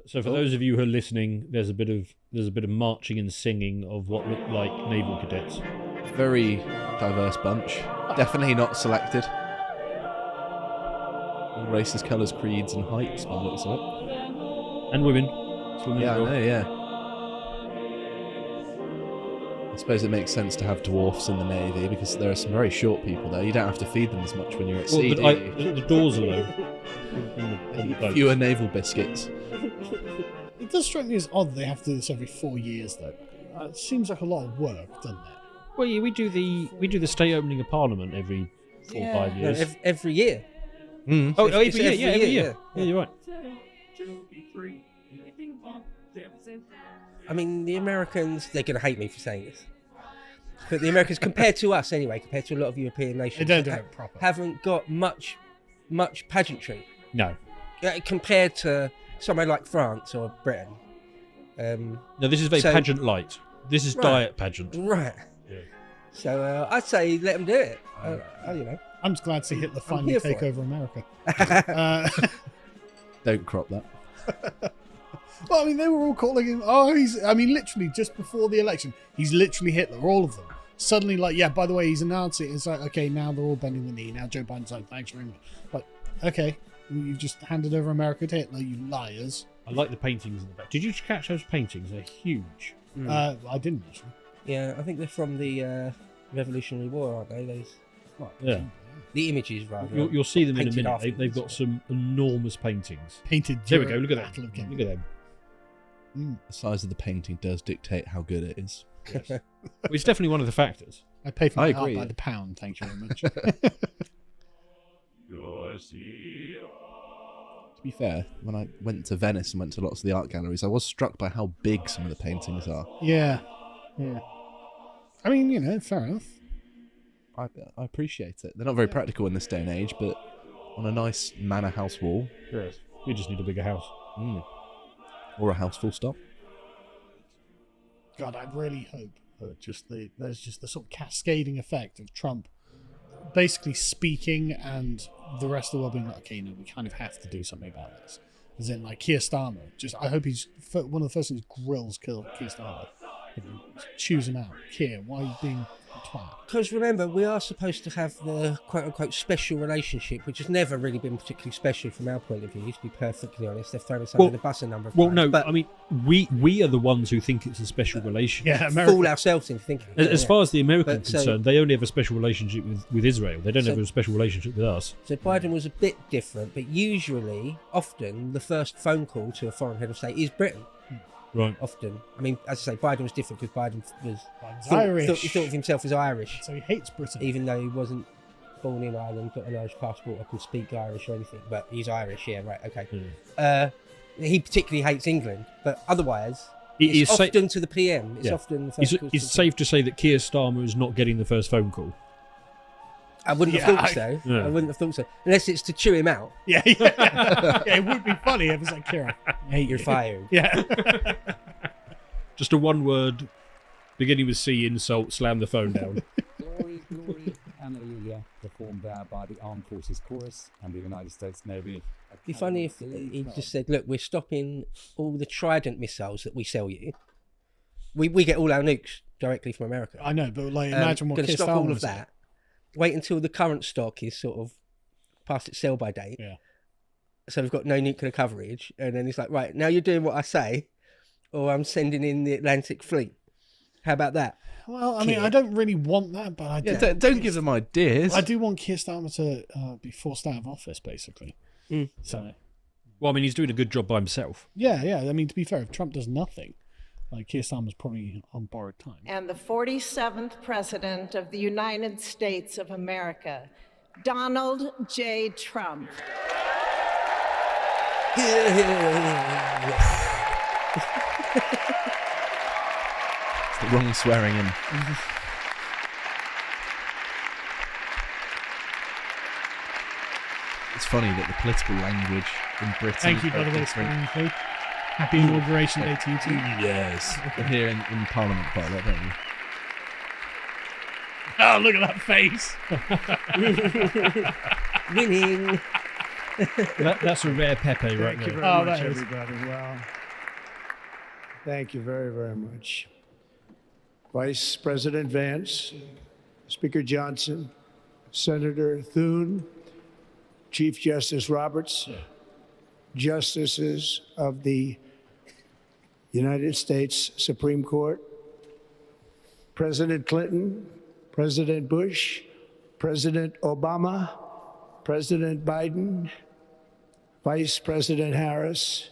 So for those of you who are listening, there's a bit of marching and singing of what look like naval cadets. Very diverse bunch. Definitely not selected. All races, colours, creeds, and heights by the looks of it. And women. Swimming Yeah, as I well. know, yeah. I suppose it makes sense to have dwarfs in the Navy because there are some very short people there. You don't have to feed them as much when you're at sea, do you? The doors are low. on the boats. Fewer naval biscuits. It does strike me as odd they have to do this every 4 years, though. It seems like a lot of work, doesn't it? Well, yeah, we do the state opening of Parliament every 4 or 5 years. No, every year. Mm. Every It's year, every every year, year. Yeah, you're right. I mean, the Americans, they're going to hate me for saying this. But the Americans, compared to us anyway, compared to a lot of European nations, They don't do it proper. haven't got much pageantry No. compared to somewhere like France or Britain. No, this is very So- pageant light. This is Right. diet pageant. Right. Yeah. So I'd say let them do it. You know. I'm just glad to see Hitler finally here for take it. over America. Don't crop that. Well, I mean, they were all calling him. Oh, literally, just before the election, he's literally Hitler. All of them. Suddenly, like, yeah. By the way, he's announced it. It's like, okay, now they're all bending the knee. Now Joe Biden's like, thanks very much. But okay, you've just handed over America to Hitler, you liars. I like the paintings in the back. Did you catch those paintings? They're huge. I didn't actually. Yeah, I think they're from the Revolutionary War, aren't they? Those Yeah. the images, rather. You'll see them in a Painted minute. afterwards. They've got some enormous paintings. Painted. There we go. during Look at Battle of that. Kingdom. Look at them. The size of the painting does dictate how good it is. Well, it's definitely one of the factors. I pay for I my art agree. by the pound. Thank you very much. To be fair, when I went to Venice and went to lots of the art galleries, I was struck by how big some of the paintings are. Yeah. I mean, fair enough. I appreciate it. They're not very practical in this day and age, but on a nice manor house wall, Yes. We just need a bigger house. or a house full stop. God, I really hope that there's just the sort of cascading effect of Trump basically speaking and the rest of the world being like, okay, no, we kind of have to do something about this. As in, like, Keir Starmer. I hope he's one of the first things grills Keir Starmer. Choose him out. Keir, why are you being a twat? Because remember, we are supposed to have the quote-unquote special relationship, which has never really been particularly special from our point of view, to be perfectly honest. They've thrown us under the bus a number of times. No, but I mean, we are the ones who think it's a special relationship. Yeah, America. fool ourselves into thinking. As far as the Americans But, are concerned, they only have a special relationship with Israel. They don't So- have a special relationship with us. So Biden was a bit different, but often, the first phone call to a foreign head of state is Britain. Right. Often. I mean, as I say, Biden was different because Biden was Irish. He thought of himself as Irish, So he hates Britain. even though he wasn't born in Ireland, got an Irish passport, or can speak Irish or anything. But he's Irish, yeah, right, okay. He particularly hates England, but otherwise, It it's is often to the PM. It's Yeah. often the first calls to It's the safe to say that Keir Starmer is not getting the first phone call. I wouldn't Yeah, have thought so. Yeah. I wouldn't have thought so. Unless it's to chew him out. Yeah. Yeah, it would be funny if it's like, Kira, I hate You're you. fired. Yeah. Just a one word, beginning with C, insult, slam the phone down. Glory, glory, hallelujah, performed there by the Armed Forces Chorus and the United States Navy. It'd be funny if he just said, look, we're stopping all the Trident missiles that we sell you. We get all our nukes directly from America. I know, but like, imagine what Going to Keir stop Starmer all of was that. Wait until the current stock is sort of past its sell-by date. Yeah. So we've got no nuclear coverage. And then he's like, right, now you're doing what I say, or I'm sending in the Atlantic Fleet. How about that? Well, I mean, Keir. I don't really want that, but I do. Yeah, don't give them ideas. I do want Keir Starmer to be forced out of office, basically. Mm. So, Well, I mean, he's doing a good job by himself. yeah. I mean, to be fair, if Trump does nothing, like, Keir Starmer's probably on borrowed time. And the 47th President of the United States of America, Donald J. Trump. It's the wrong swearing in. It's funny that the political language in Britain Thank you, is by the very way, different. Spring. Happy Inauguration Day to you too. Yes. We're here in Parliament quite a lot, don't we? Oh, look at that face. Winning. That's a rare Pepe right Thank you there. very Oh, much, that is. everybody. Well, thank you very, very much. Vice President Vance, Speaker Johnson, Senator Thune, Chief Justice Roberts, Justices of the United States Supreme Court, President Clinton, President Bush, President Obama, President Biden, Vice President Harris,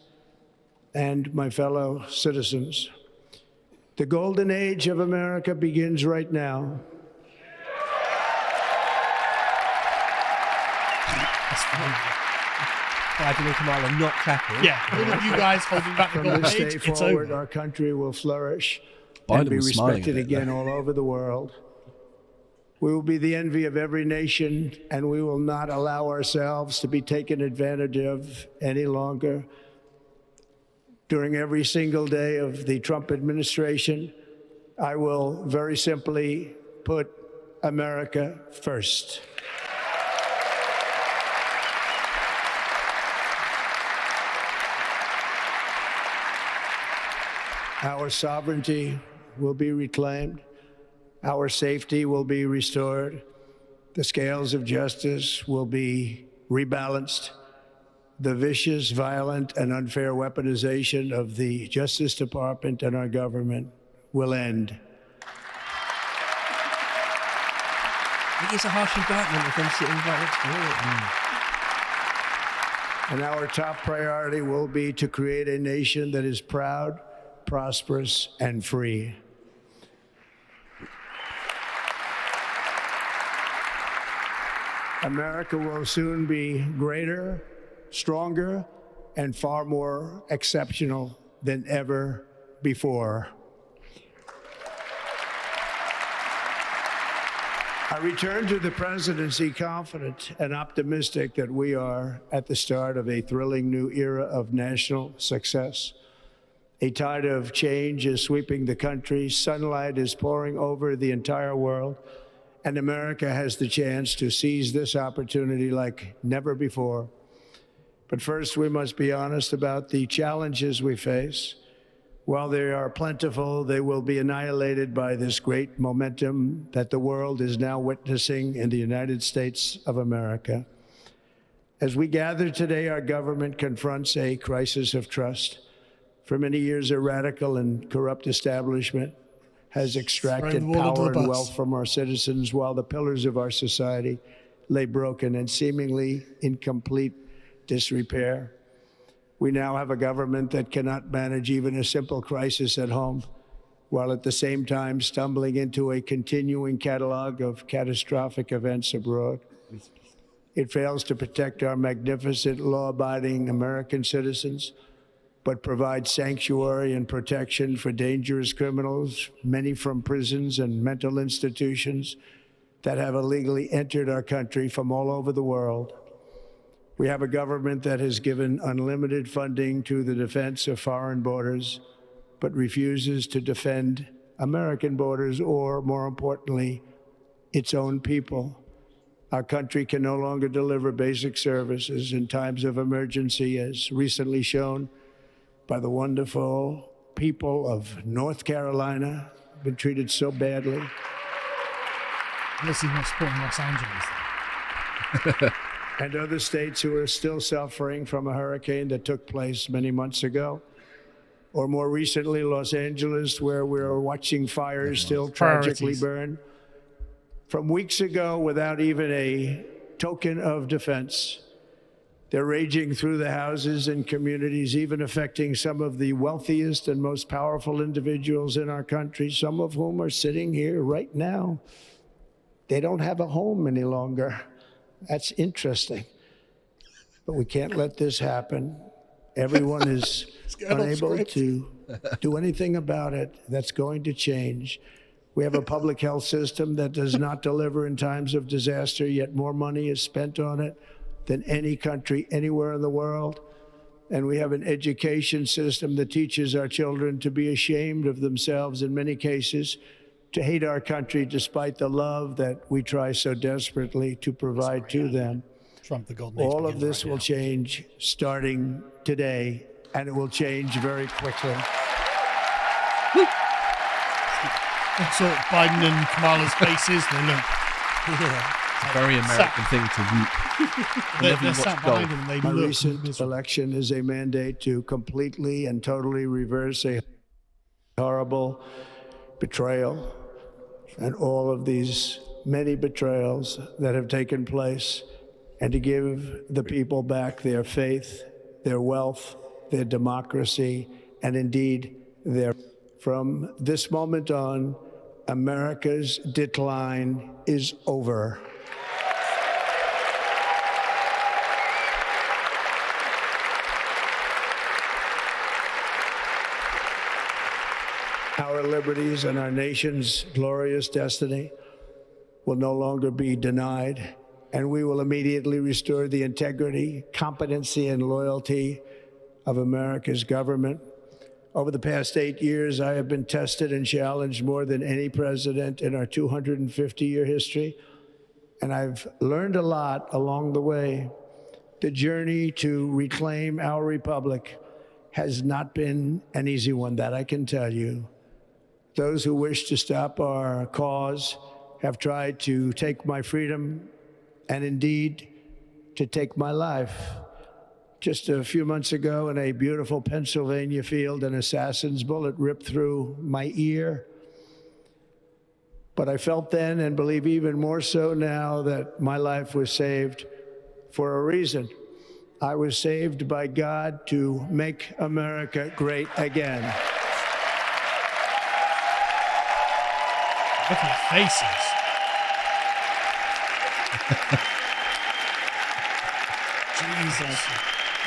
and my fellow citizens. The golden age of America begins right now. Biden and Kamala not clapping. Yeah, all of you guys holding back the From golden this day age, it's forward, over. our country will flourish Biden and be was smiling a respected bit again there. all over the world. We will be the envy of every nation, and we will not allow ourselves to be taken advantage of any longer. During every single day of the Trump administration, I will very simply put America first. Our sovereignty will be reclaimed. Our safety will be restored. The scales of justice will be rebalanced. The vicious, violent, and unfair weaponization of the Justice Department and our government will end. It is a harsh indictment of them sitting right next to it. And our top priority will be to create a nation that is proud, prosperous, and free. America will soon be greater, stronger, and far more exceptional than ever before. I return to the presidency confident and optimistic that we are at the start of a thrilling new era of national success. A tide of change is sweeping the country. Sunlight is pouring over the entire world. And America has the chance to seize this opportunity like never before. But first, we must be honest about the challenges we face. While they are plentiful, they will be annihilated by this great momentum that the world is now witnessing in the United States of America. As we gather today, our government confronts a crisis of trust. For many years, a radical and corrupt establishment has extracted Throwing the ball under power the and bus. wealth from our citizens while the pillars of our society lay broken and seemingly in complete disrepair. We now have a government that cannot manage even a simple crisis at home, while at the same time stumbling into a continuing catalog of catastrophic events abroad. It fails to protect our magnificent, law-abiding American citizens, but provides sanctuary and protection for dangerous criminals, many from prisons and mental institutions that have illegally entered our country from all over the world. We have a government that has given unlimited funding to the defense of foreign borders, but refuses to defend American borders or, more importantly, its own people. Our country can no longer deliver basic services in times of emergency, as recently shown by the wonderful people of North Carolina, been treated so badly. Unless he's not supporting Los Angeles. And other states who are still suffering from a hurricane that took place many months ago. Or more recently, Los Angeles, where we're watching fires still tragically Priorities. burn. From weeks ago, without even a token of defense, they're raging through the houses and communities, even affecting some of the wealthiest and most powerful individuals in our country, some of whom are sitting here right now. They don't have a home any longer. That's interesting. But we can't let this happen. Everyone is going off unable script. to do anything about it. That's going to change. We have a public health system that does not deliver in times of disaster, yet more money is spent on it than any country anywhere in the world. And we have an education system that teaches our children to be ashamed of themselves in many cases, to hate our country despite the love that we try so desperately to provide to them. Trump the golden age. All of begins this right will now. change starting today, and it will change very quickly. So Biden and Kamala's faces, they look. It's a very American thing to whoop. They're sat behind him and they My look recent miserable. election is a mandate to completely and totally reverse a horrible betrayal and all of these many betrayals that have taken place, and to give the people back their faith, their wealth, their democracy, and indeed their. From this moment on, America's decline is over. Our liberties and our nation's glorious destiny will no longer be denied, and we will immediately restore the integrity, competency, and loyalty of America's government. Over the past 8 years, I have been tested and challenged more than any president in our 250-year history, and I've learned a lot along the way. The journey to reclaim our republic has not been an easy one, that I can tell you. Those who wish to stop our cause have tried to take my freedom and indeed to take my life. Just a few months ago in a beautiful Pennsylvania field, an assassin's bullet ripped through my ear. But I felt then, and believe even more so now, that my life was saved for a reason. I was saved by God to make America great again. Look at their faces. Jesus.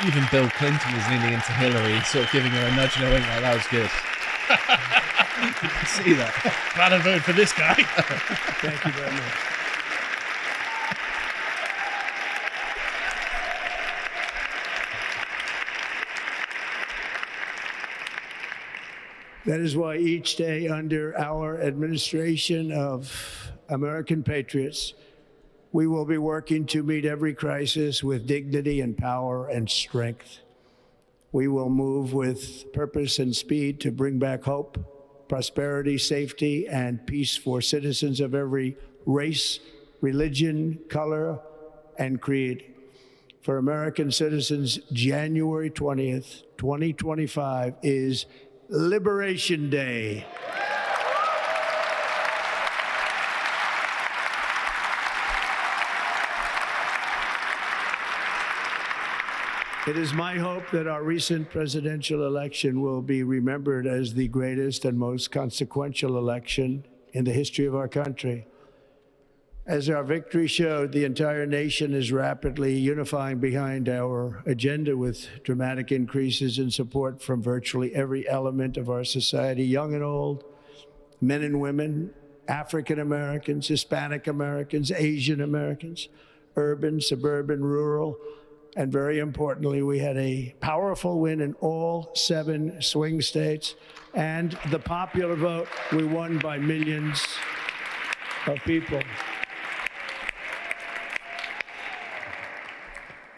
Even Bill Clinton was leaning into Hillary, sort of giving her a nudge, knowing like, that was good. You can see that. Glad I voted for this guy. Thank you very much. That is why each day under our administration of American patriots, we will be working to meet every crisis with dignity and power and strength. We will move with purpose and speed to bring back hope, prosperity, safety, and peace for citizens of every race, religion, color, and creed. For American citizens, January 20th, 2025 is Liberation Day. It is my hope that our recent presidential election will be remembered as the greatest and most consequential election in the history of our country. As our victory showed, the entire nation is rapidly unifying behind our agenda with dramatic increases in support from virtually every element of our society, young and old, men and women, African Americans, Hispanic Americans, Asian Americans, urban, suburban, rural, and very importantly, we had a powerful win in all 7 swing states, and the popular vote, we won by millions of people.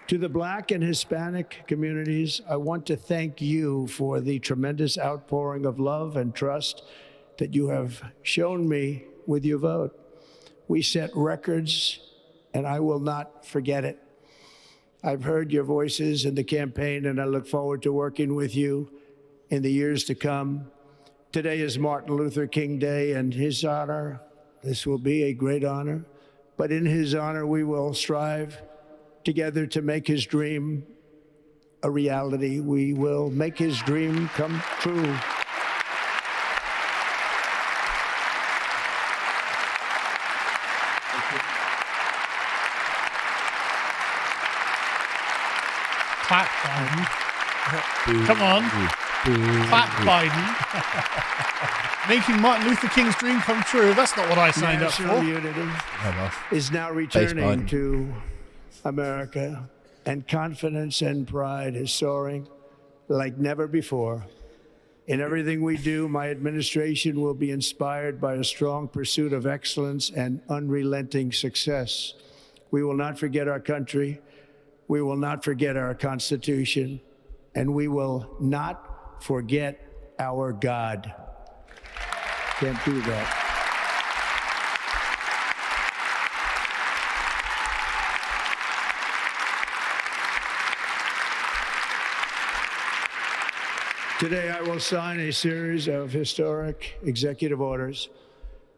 To the Black and Hispanic communities, I want to thank you for the tremendous outpouring of love and trust that you have shown me with your vote. We set records, and I will not forget it. I've heard your voices in the campaign, and I look forward to working with you in the years to come. Today is Martin Luther King Day, and his honor, this will be a great honor, but in his honor, we will strive together to make his dream a reality. We will make his dream come true. Clap Biden. Come on. Clap Biden. Making Martin Luther King's dream come true. That's not what I signed up National for. unity is now Biden. returning to America, and confidence and pride is soaring like never before. In everything we do, my administration will be inspired by a strong pursuit of excellence and unrelenting success. We will not forget our country. We will not forget our Constitution, and we will not forget our God. Can't do that. Today, I will sign a series of historic executive orders.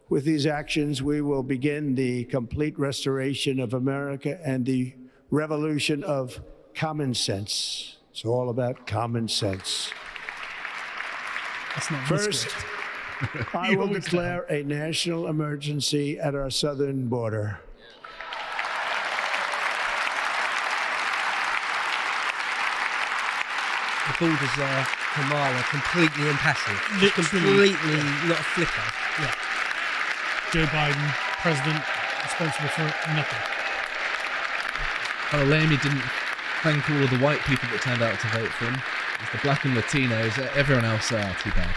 With these actions, we will begin the complete restoration of America and the revolution of common sense. It's all about common sense. That's not First, I will declare a national emergency at our southern border. The borders are, Kamala, completely impassive. Literally. Completely not a flicker. Yeah. Joe Biden, president, responsible for nothing. Oh, lame, he didn't thank all of the white people that turned out to vote for him. It's the black and Latinos, everyone else, too bad.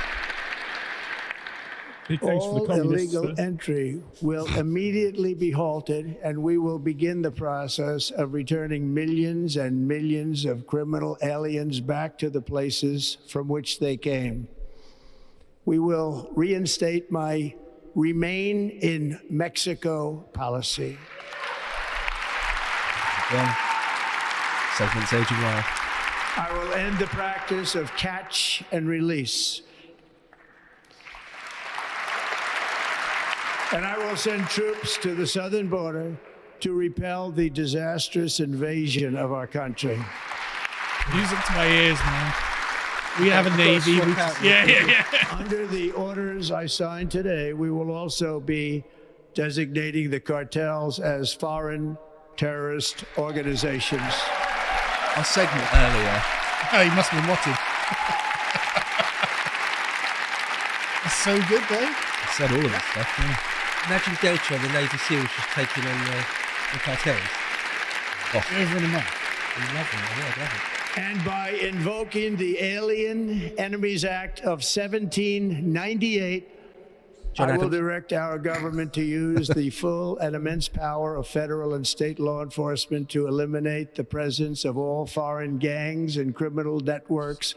Big thanks for the All communists. illegal entry will immediately be halted, and we will begin the process of returning millions and millions of criminal aliens back to the places from which they came. We will reinstate my Remain in Mexico policy. Again, segment's aging well. I will end the practice of catch and release. And I will send troops to the southern border to repel the disastrous invasion of our country. Music to my ears, man. We have a navy. Yeah. Under the orders I signed today, we will also be designating the cartels as foreign terrorist organizations. Our segment earlier. Oh, you must have been watching. It's so good, though. I said all of this stuff, yeah. Imagine Delta, the Navy SEALs, just taking on the cartels. Over in a month. I love it. Yeah, I love it. And by invoking the Alien Enemies Act of 1798, John I will Adams. direct our government to use the full and immense power of federal and state law enforcement to eliminate the presence of all foreign gangs and criminal networks,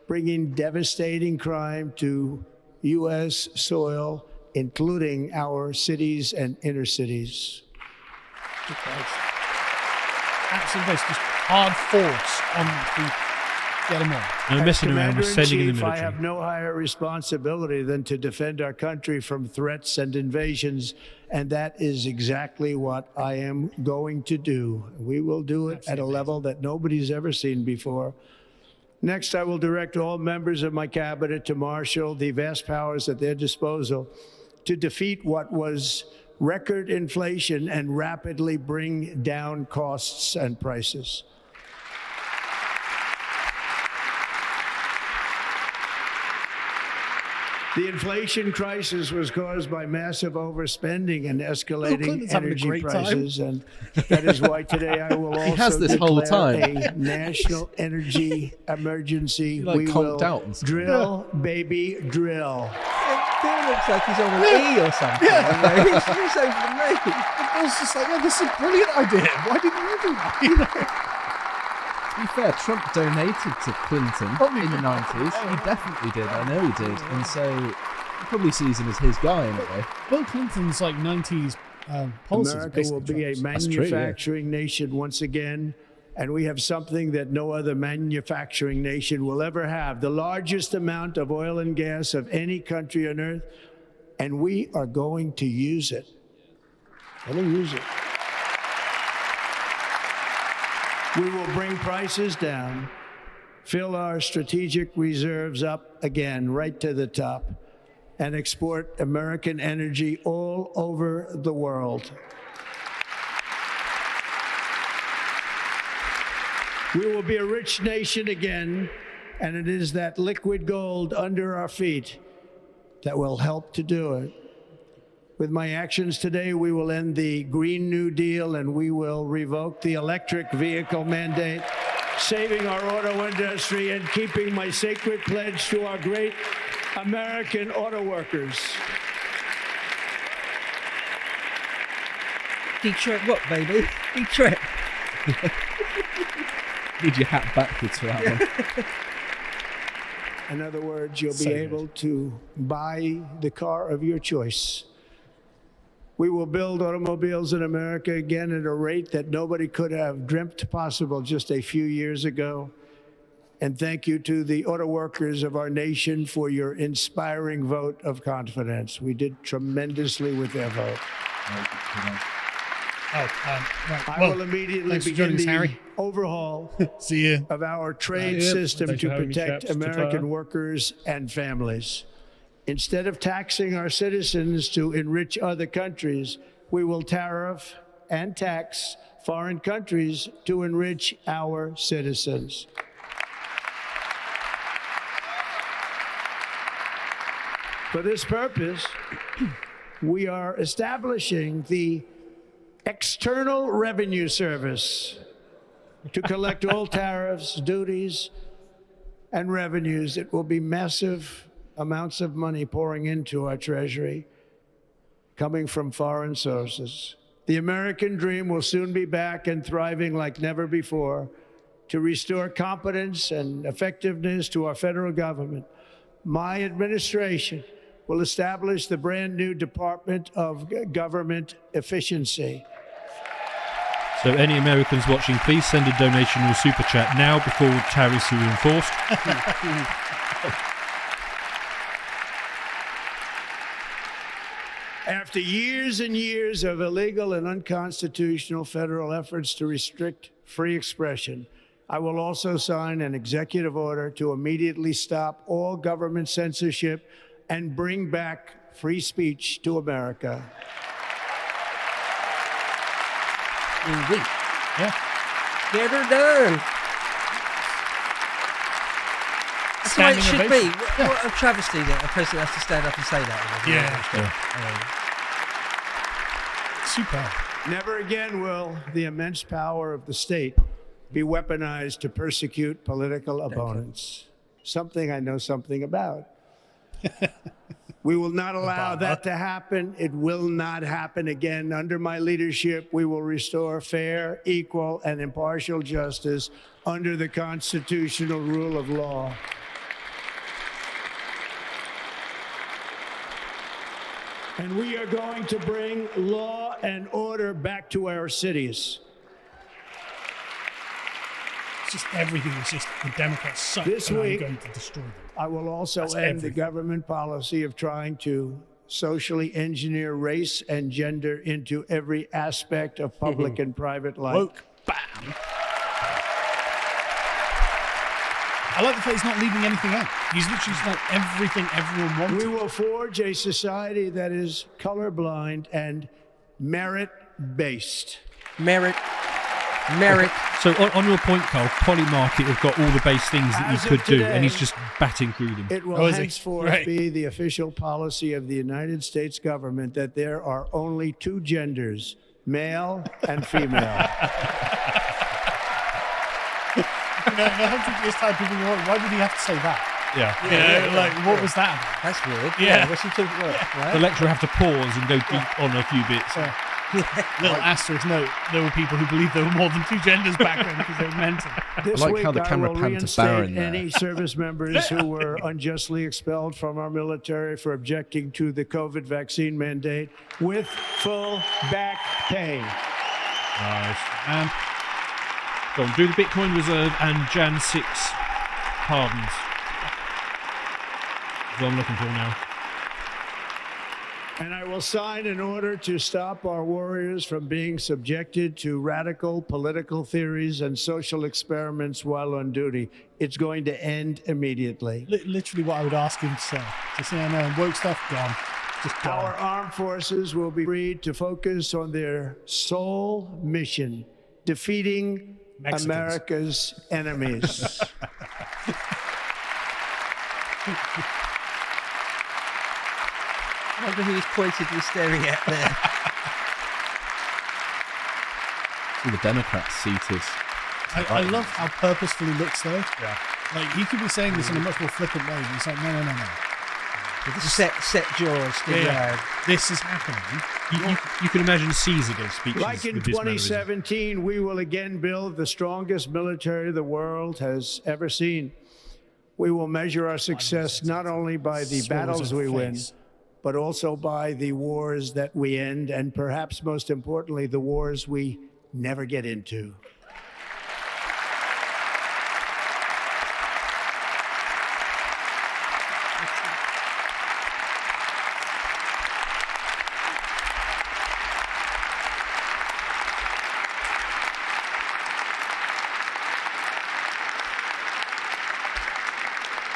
bringing devastating crime to U.S. soil, including our cities and inner cities. Absolutely. Just hard force on the get them all. No messing around. We're sending in the Commander-in-Chief, I military. have no higher responsibility than to defend our country from threats and invasions, and that is exactly what I am going to do. We will do it at a level that nobody's ever seen before. Next, I will direct all members of my cabinet to marshal the vast powers at their disposal to defeat what was record inflation and rapidly bring down costs and prices. The inflation crisis was caused by massive overspending and escalating Clinton's having a energy great time. prices, and that is why today I will also has this whole declare time. a national energy emergency. He, like, We conked will out and stuff. drill, baby, drill. It looks like he's on an E or something. Yeah. He's over the moon. I was just like, yeah, this is a brilliant idea. Why didn't you do that? You know? To be fair, Trump donated to Clinton in the 90s. He definitely did. I know he did. And so he probably sees him as his guy in a way. Bill Clinton's like 90s policies. America will be a Trump's. true, yeah. manufacturing nation once again, and we have something that no other manufacturing nation will ever have, the largest amount of oil and gas of any country on earth, and we are going to use it. We'll use it. We will bring prices down, fill our strategic reserves up again, right to the top, and export American energy all over the world. We will be a rich nation again, and it is that liquid gold under our feet that will help to do it. With my actions today, we will end the Green New Deal and we will revoke the electric vehicle mandate, saving our auto industry and keeping my sacred pledge to our great American auto workers. Detroit what, baby? Detroit. Need your hat backwards for that one. In other words, you'll be So good. able to buy the car of your choice. We will build automobiles in America again at a rate that nobody could have dreamt possible just a few years ago. And thank you to the auto workers of our nation for your inspiring vote of confidence. We did tremendously with their vote. Right. I Well, will immediately thanks for begin joining us, the Harry. overhaul see you. of our trade Yep. system Thanks to for having me, protect chaps. American Ta-ta. workers and families. Instead of taxing our citizens to enrich other countries, we will tariff and tax foreign countries to enrich our citizens. For this purpose, we are establishing the External Revenue Service to collect all tariffs, duties, and revenues. It will be massive amounts of money pouring into our treasury, coming from foreign sources. The American dream will soon be back and thriving like never before to restore competence and effectiveness to our federal government. My administration will establish the brand new Department of Government Efficiency. So any Americans watching, please send a donation or super chat now before tariffs are enforced. After years and years of illegal and unconstitutional federal efforts to restrict free expression, I will also sign an executive order to immediately stop all government censorship and bring back free speech to America. Indeed. Yeah. Get her done. That's the way it Standing should ovation. be. What a travesty that a president has to stand up and say that. Yeah. Super. Never again will the immense power of the state be weaponized to persecute political opponents. Something I know something about. We will not allow that to happen. It will not happen again. Under my leadership, we will restore fair, equal, and impartial justice under the constitutional rule of law. And we are going to bring law and order back to our cities. It's just everything is just the Democrats suck. This and I'm week- going to destroy them. I will also That's end the everything. government policy of trying to socially engineer race and gender into every aspect of public and private life. Woke. Bam. I like the fact he's not leaving anything out. He's literally just like everything everyone wants. We will forge a society that is colorblind and merit-based. Merit. So on your point, Carl, Polymarket have got all the base things that As he of could do, today, and he's just batting through them. It will Oh, is he? henceforth Right. be the official policy of the United States government that there are only two genders, male and female. In 100 years' time, people go, why did he have to say that? Yeah. Like, what was that about? That's weird. Yeah. What's he talking about? Right? The lecturer have to pause and go deep on a few bits. Little asterisk note, there were people who believed there were more than two genders back then because they were mental. This I like week, how the camera I will panned to reinstate Baron there. any service members who were unjustly expelled from our military for objecting to the COVID vaccine mandate with full back pay. Nice. Go on, do the Bitcoin Reserve and Jan 6 pardons. That's what I'm looking for now. And I will sign an order to stop our warriors from being subjected to radical political theories and social experiments while on duty. It's going to end immediately. Literally what I would ask him to say. To say, no, woke stuff, gone. Just gone. Our armed forces will be freed to focus on their sole mission, defeating Mexicans. America's enemies. I wonder who he's pointedly staring at there. All the Democrats seated. I love how purposeful he looks, though. Yeah. Like, he could be saying this in a much more flippant way, but he's like, no. Set jaws. This is happening. You can imagine Caesar gave speeches Like in with this mannerism. 2017, we will again build the strongest military the world has ever seen. We will measure our success not only by the battles we win, but also by the wars that we end, and perhaps most importantly, the wars we never get into.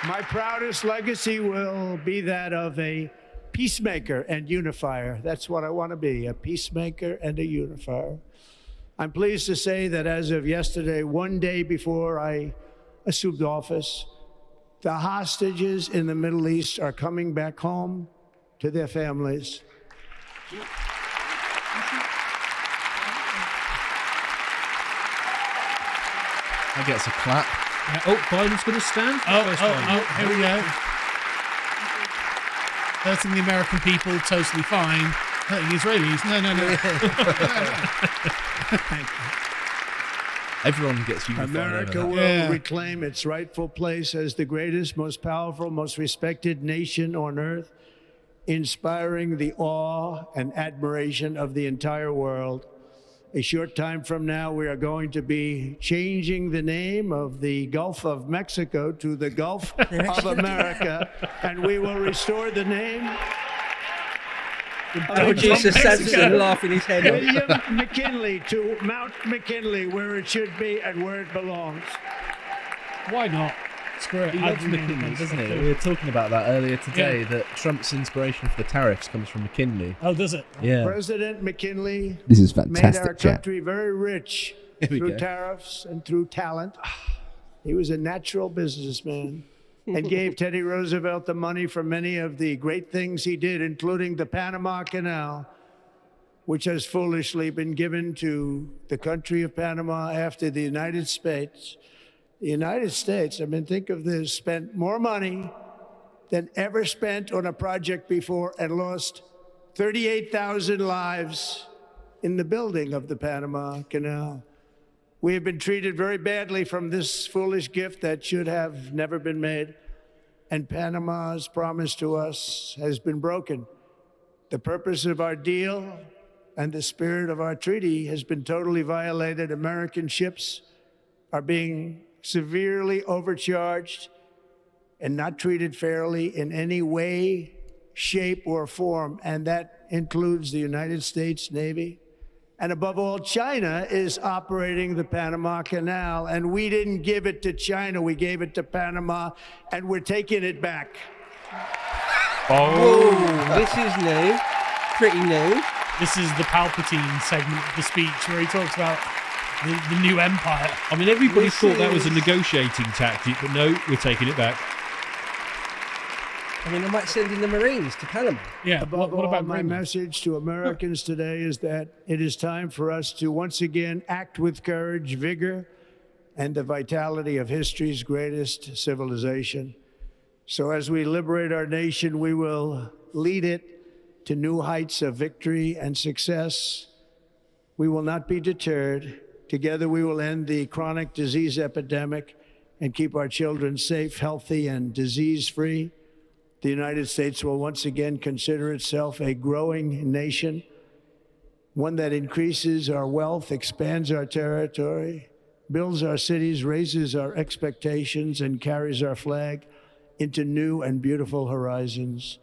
My proudest legacy will be that of a peacemaker and unifier. That's what I want to be, a peacemaker and a unifier. I'm pleased to say that as of yesterday, one day before I assumed office, the hostages in the Middle East are coming back home to their families. I get a clap. Oh, Biden's going to stand. Here we go. Hurting the American people, totally fine. Hurting Israelis, no. Everyone gets unified. America over will that. reclaim its rightful place as the greatest, most powerful, most respected nation on earth, inspiring the awe and admiration of the entire world. A short time from now, we are going to be changing the name of the Gulf of Mexico to the Gulf of America, and we will restore the name. Oh, Jesus, Samson laughing his head off. William McKinley to Mount McKinley, where it should be and where it belongs. Why not? Screw it. He loves McKinley, doesn't he? We were talking about that earlier today, that Trump's inspiration for the tariffs comes from McKinley. Oh, does it? Yeah. President McKinley This is made fantastic, our chat. country very rich we through go. tariffs and through talent. He was a natural businessman and gave Teddy Roosevelt the money for many of the great things he did, including the Panama Canal, which has foolishly been given to the country of Panama after the United States. The United States, I mean, think of this, spent more money than ever spent on a project before and lost 38,000 lives in the building of the Panama Canal. We have been treated very badly from this foolish gift that should have never been made. And Panama's promise to us has been broken. The purpose of our deal and the spirit of our treaty has been totally violated. American ships are being severely overcharged and not treated fairly in any way, shape, or form. And that includes the United States Navy. And above all, China is operating the Panama Canal, and we didn't give it to China, we gave it to Panama, and we're taking it back. Oh, this is new. Pretty new. This is the Palpatine segment of the speech where he talks about the new empire. I mean, everybody thought that was a negotiating tactic, but no, we're taking it back. I mean, I might send in the Marines to Panama. Yeah, Above what all, about my Greenland? message to Americans today is that it is time for us to once again act with courage, vigor, and the vitality of history's greatest civilization. So as we liberate our nation, we will lead it to new heights of victory and success. We will not be deterred. Together we will end the chronic disease epidemic and keep our children safe, healthy, and disease-free. The United States will once again consider itself a growing nation, one that increases our wealth, expands our territory, builds our cities, raises our expectations, and carries our flag into new and beautiful horizons.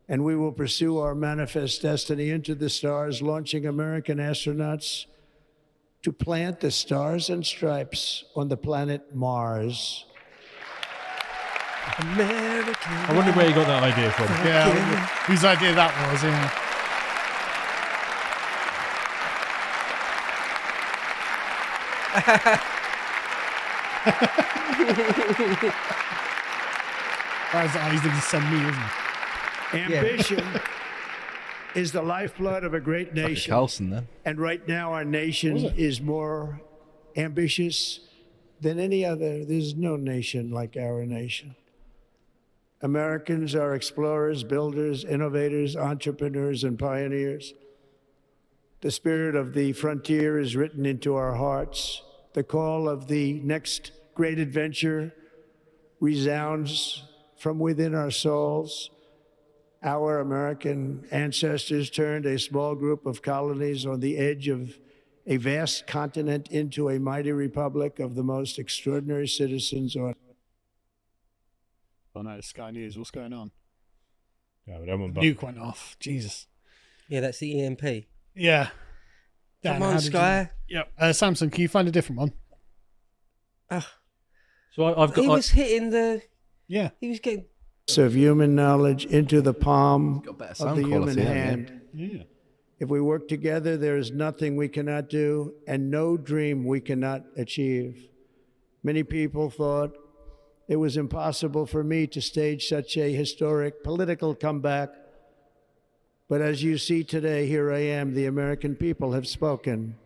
And we will pursue our manifest destiny into the stars, launching American astronauts to plant the stars and stripes on the planet Mars. I wonder where you got that idea from. Yeah, whose idea that was, yeah. He's going to send me, isn't he? Ambition is the lifeblood of a great nation. Carlson, then. And right now, our nation is more ambitious than any other. There's no nation like our nation. Americans are explorers, builders, innovators, entrepreneurs, and pioneers. The spirit of the frontier is written into our hearts. The call of the next great adventure resounds from within our souls. Our American ancestors turned a small group of colonies on the edge of a vast continent into a mighty republic of the most extraordinary citizens on. Oh no, Sky News, what's going on? Yeah, we don't want Nuke went off. Jesus. Yeah, that's the EMP. Yeah. Come Dan, on, how did Sky. you- Yep. Samson, can you find a different one? So I've got. He was hitting the. Yeah. He was getting. Of human knowledge into the palm Got better of sound the human quality, haven't you? hand. Yeah. If we work together, there is nothing we cannot do and no dream we cannot achieve. Many people thought it was impossible for me to stage such a historic political comeback. But as you see today, here I am. The American people have spoken.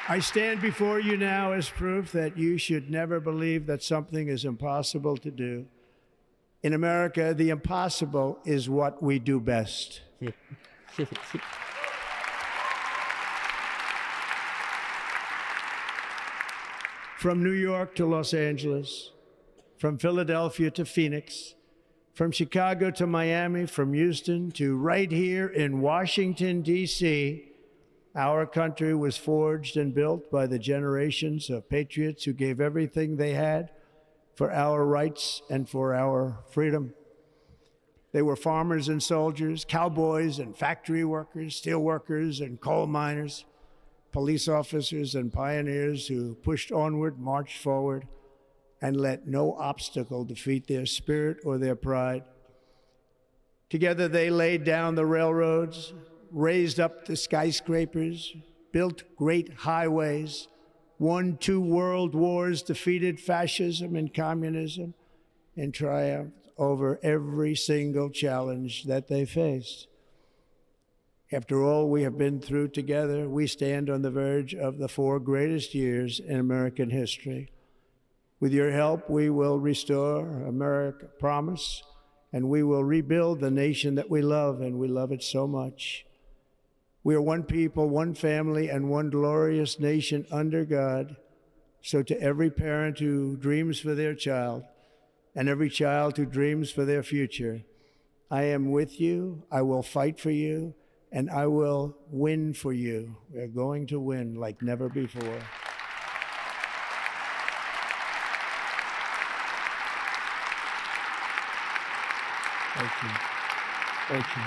I stand before you now as proof that you should never believe that something is impossible to do. In America, the impossible is what we do best. From New York to Los Angeles, from Philadelphia to Phoenix, from Chicago to Miami, from Houston to right here in Washington, D.C., our country was forged and built by the generations of patriots who gave everything they had for our rights and for our freedom. They were farmers and soldiers, cowboys and factory workers, steel workers and coal miners, police officers and pioneers who pushed onward, marched forward, and let no obstacle defeat their spirit or their pride. Together they laid down the railroads, raised up the skyscrapers, built great highways, won 2 world wars, defeated fascism and communism, and triumphed over every single challenge that they faced. After all we have been through together, we stand on the verge of the 4 greatest years in American history. With your help, we will restore America promise, and we will rebuild the nation that we love, and we love it so much. We are one people, one family, and one glorious nation under God. So to every parent who dreams for their child, and every child who dreams for their future, I am with you, I will fight for you, and I will win for you. We are going to win like never before. Thank you. Thank you.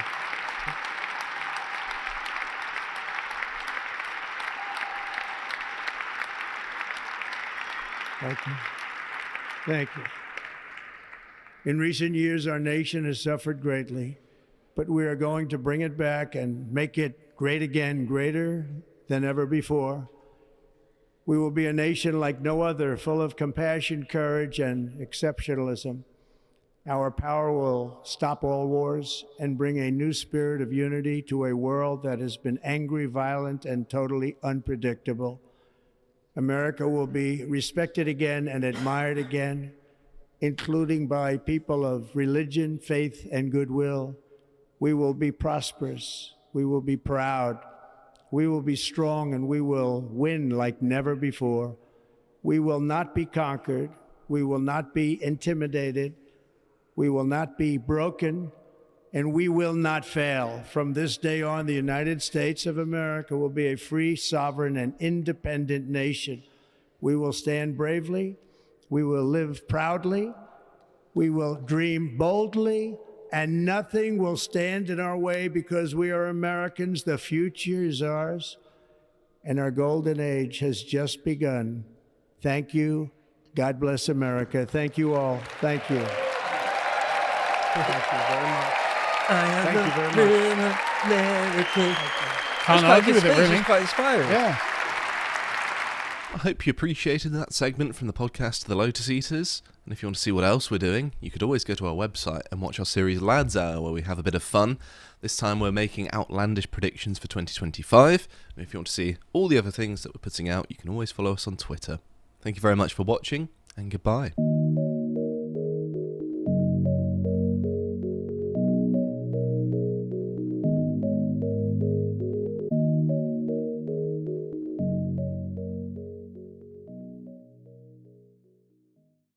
Thank you. Thank you. In recent years, our nation has suffered greatly, but we are going to bring it back and make it great again, greater than ever before. We will be a nation like no other, full of compassion, courage, and exceptionalism. Our power will stop all wars and bring a new spirit of unity to a world that has been angry, violent, and totally unpredictable. America will be respected again and admired again, including by people of religion, faith, and goodwill. We will be prosperous. We will be proud. We will be strong, and we will win like never before. We will not be conquered. We will not be intimidated. We will not be broken, and we will not fail. From this day on, the United States of America will be a free, sovereign, and independent nation. We will stand bravely. We will live proudly. We will dream boldly, and nothing will stand in our way because we are Americans. The future is ours, and our golden age has just begun. Thank you. God bless America. Thank you all. Thank you. Thank you very much. Thank you very much. Can't argue with it, really. It's quite inspiring. Yeah. I hope you appreciated that segment from the podcast The Lotus Eaters, and if you want to see what else we're doing, you could always go to our website and watch our series Lads Hour, where we have a bit of fun. This time we're making outlandish predictions for 2025, and if you want to see all the other things that we're putting out, you can always follow us on Twitter. Thank you very much for watching, and goodbye.